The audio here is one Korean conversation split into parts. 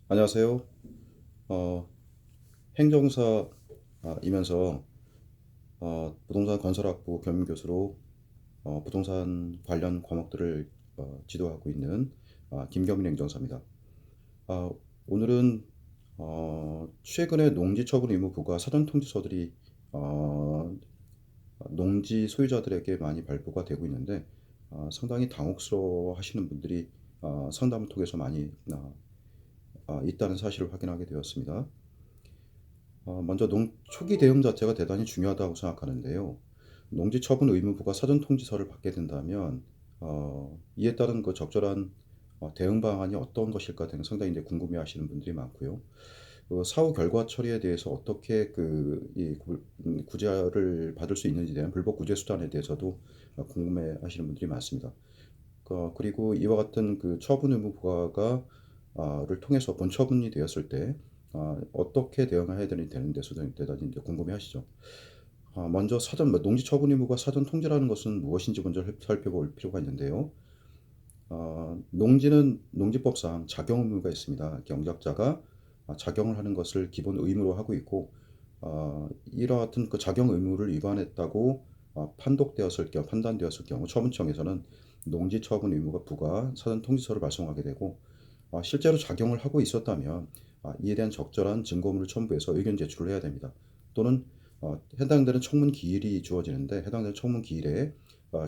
안녕하세요. 어, 행정사이면서 부동산 건설학부 겸임교수로 부동산 관련 과목들을 지도하고 있는 김경민 행정사입니다. 아, 오늘은 최근에 농지처분 의무 부과 사전 통지서들이 어, 농지 소유자들에게 많이 발부가 되고 있는데 상당히 당혹스러워 하시는 분들이 상담을 통해서 많이 있다는 사실을 확인하게 되었습니다. 먼저 초기 대응 자체가 대단히 중요하다고 생각하는데요. 농지 처분 의무부가 사전 통지서를 받게 된다면 이에 따른 그 적절한 대응 방안이 어떤 것일까 등을 상당히 이제 궁금해하시는 분들이 많고요. 사후 결과 처리에 대해서 어떻게 구제를 받을 수 있는지에 대한 불법 구제 수단에 대해서도 궁금해하시는 분들이 많습니다. 그리고 이와 같은 그 처분 의무 부과가 를 통해서 본처분이 되었을 때 어떻게 대응해야 되는 데서도 대단히 이제 궁금해하시죠. 먼저 농지 처분 의무가 사전 통지라는 것은 무엇인지 먼저 살펴볼 필요가 있는데요. 농지는 농지법상 작용 의무가 있습니다. 경작자가 작용을 하는 것을 기본 의무로 하고 있고 이와 같은 그 작용 의무를 위반했다고 판단되었을 경우 처분청에서는 농지 처분 의무가 부과 사전 통지서를 발송하게 되고 실제로 작용을 하고 있었다면 이에 대한 적절한 증거물을 첨부해서 의견 제출을 해야 됩니다. 또는 해당되는 청문 기일이 주어지는데 해당되는 청문 기일에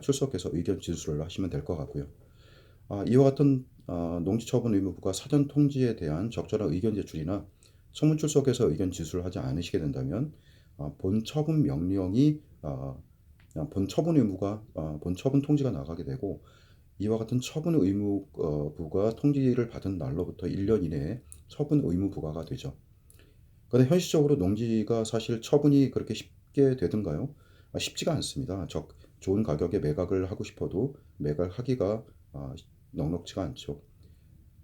출석해서 의견 진술을 하시면 될 것 같고요. 이와 같은 농지처분 의무부가 사전 통지에 대한 적절한 의견 제출이나 청문 출석에서 의견 진술을 하지 않으시게 된다면 본 처분 명령이 본 처분 의무가 본 처분 통지가 나가게 되고 이와 같은 처분 의무 부가 통지를 받은 날로부터 1년 이내에 처분 의무 부과가 되죠. 그런데 현실적으로 농지가 사실 처분이 그렇게 쉽게 되던가요? 쉽지가 않습니다. 좋은 가격에 매각을 하고 싶어도 매각하기가 넉넉지가 않죠.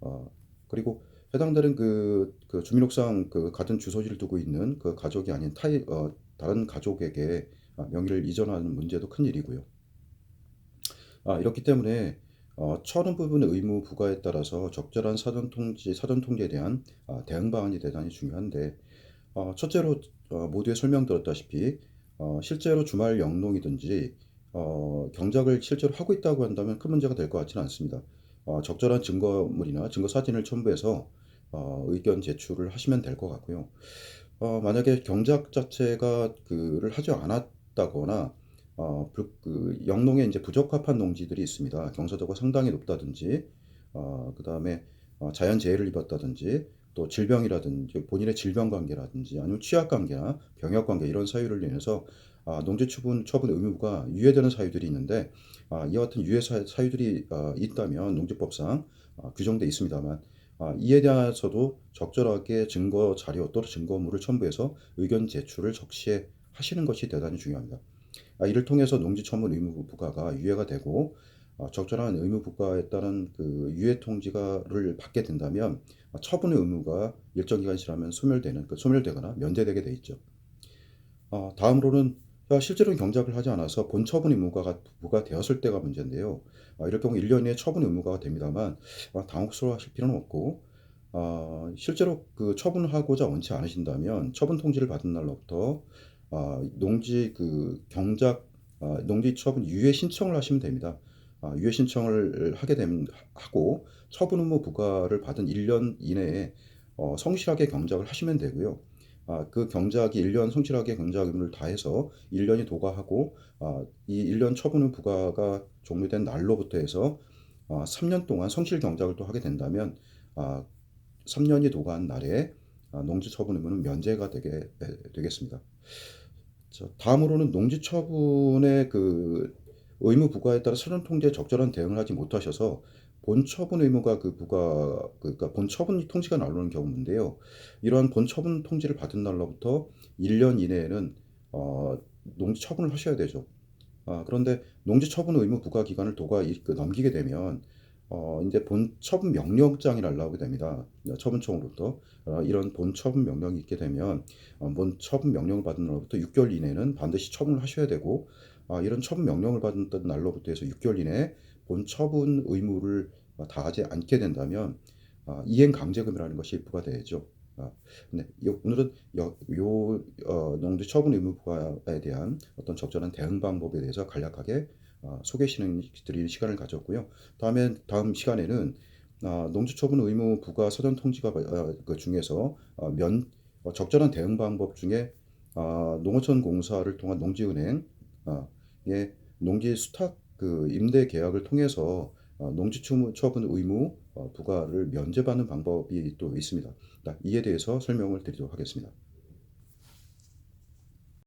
어, 그리고 해당되는 그 주민등록상 그 같은 주소지를 두고 있는 그 가족이 아닌 다른 가족에게 명의를 이전하는 문제도 큰 일이고요. 이렇기 때문에 처분 부분 의무 부과에 따라서 적절한 사전 통지에 대한 대응 방안이 대단히 중요한데 첫째로 모두에 설명드렸다시피 실제로 주말 영농이든지 경작을 실제로 하고 있다고 한다면 큰 문제가 될 것 같지는 않습니다. 적절한 증거물이나 증거 사진을 첨부해서 의견 제출을 하시면 될 것 같고요. 만약에 경작 자체가 그를 하지 않았다거나 영농에 이제 부적합한 농지들이 있습니다. 경사도가 상당히 높다든지 그다음에 자연재해를 입었다든지 또 질병이라든지 본인의 질병 관계라든지 아니면 취약 관계나 병역 관계 이런 사유를 인해서 농지 처분 의무가 유예되는 사유들이 있는데 이와 같은 사유들이 있다면 농지법상 규정돼 있습니다만 이에 대해서도 적절하게 증거 자료 또는 증거물을 첨부해서 의견 제출을 적시에 하시는 것이 대단히 중요합니다. 이를 통해서 농지처분 의무 부과가 유예가 되고 적절한 의무 부과에 따른 그 유예 통지를 받게 된다면 처분 의무가 일정 기간 지나면 소멸되거나 면제되게 돼 있죠. 다음으로는 실제로 경작을 하지 않아서 본 처분 의무가 부과되었을 때가 문제인데요. 이럴 경우 1년 이내 처분 의무가 됩니다만 당혹스러워하실 필요는 없고 실제로 그 처분하고자 원치 않으신다면 처분 통지를 받은 날로부터 농지 그 경작 농지 처분 유예 신청을 하시면 됩니다. 유예 신청을 하고 처분 의무 부과를 받은 1년 이내에 성실하게 경작을 하시면 되고요. 그 경작이 1년 성실하게 경작 의무를 다해서 1년이 도과하고 이 1년 처분 부과가 종료된 날로부터 해서 3년 동안 성실 경작을 또 하게 된다면 3년이 도과한 날에 농지 처분 의무는 면제가 되겠습니다. 다음으로는 농지 처분의 그 의무 부과에 따라 사전 통지에 적절한 대응을 하지 못하셔서 본 처분 의무가 그러니까 본 처분 통지가 나오는 경우인데요. 이러한 본 처분 통지를 받은 날로부터 1년 이내에는 농지 처분을 하셔야 되죠. 그런데 농지 처분 의무 부과 기간을 넘기게 되면 이제 본 처분 명령장이 날라오게 됩니다. 처분청으로부터 이런 본 처분 명령이 있게 되면 본 처분 명령을 받은 날로부터 6개월 이내는 반드시 처분을 하셔야 되고 이런 처분 명령을 받은 날로부터 해서 6개월 이내에 본 처분 의무를 다하지 않게 된다면 이행 강제금이라는 것이 부과되죠. 아 네. 오늘은 농지 처분 의무 부과에 대한 어떤 적절한 대응 방법에 대해서 간략하게 드릴 시간을 가졌고요. 다음 시간에는 농지 처분 의무 부과 사전 통지가 그 중에서 적절한 대응 방법 중에 농어촌 공사를 통한 농지은행 의 농지 수탁 임대 계약을 통해서 농지 처분 의무 부과를 면제받는 방법이 또 있습니다. 이에 대해서 설명을 드리도록 하겠습니다.